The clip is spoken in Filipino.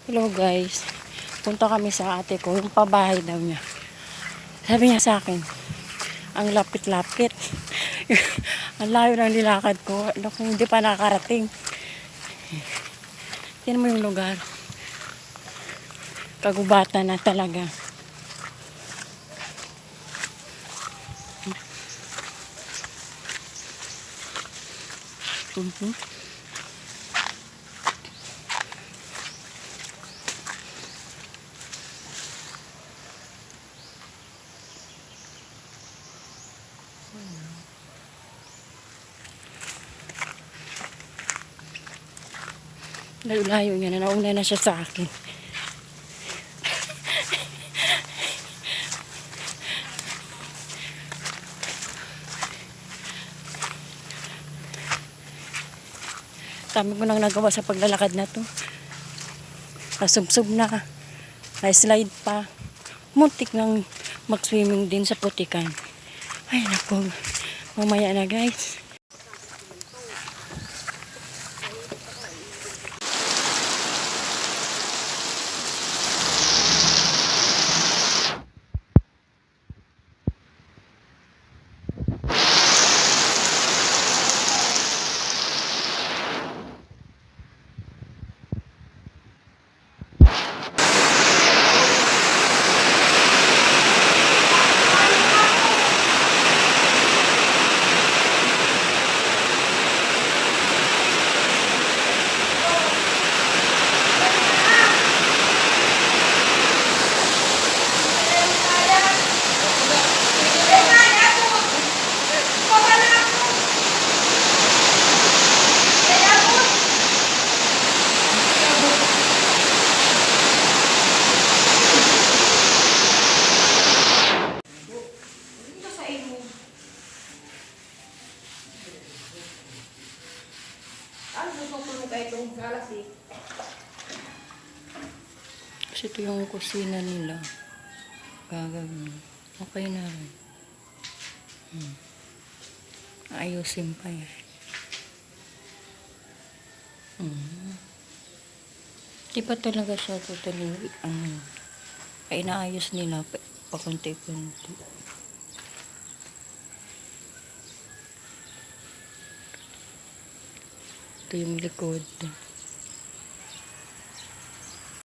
Hello guys, punta kami sa ate ko, yung pabahay daw niya. Sabi niya sa akin, ang lapit-lapit. Ang layo ng nilakad ko, kung hindi pa nakarating. Tingnan mo yung lugar. Kagubatan na talaga. Layo-layo niya na, nauna na siya sa akin. Dami ko nang nagawa sa paglalakad na to. Nasubsob na. Na-slide pa. Muntik nang mag-swimming din sa putikan. Ay naku. Mamaya na guys. Kasi ito yung kusina nila. Gagawin. Okay na rin. Ayusin pa yan. Di pa talaga siya totally, ay naayos nila pakunti-kunti. Ito yung likod.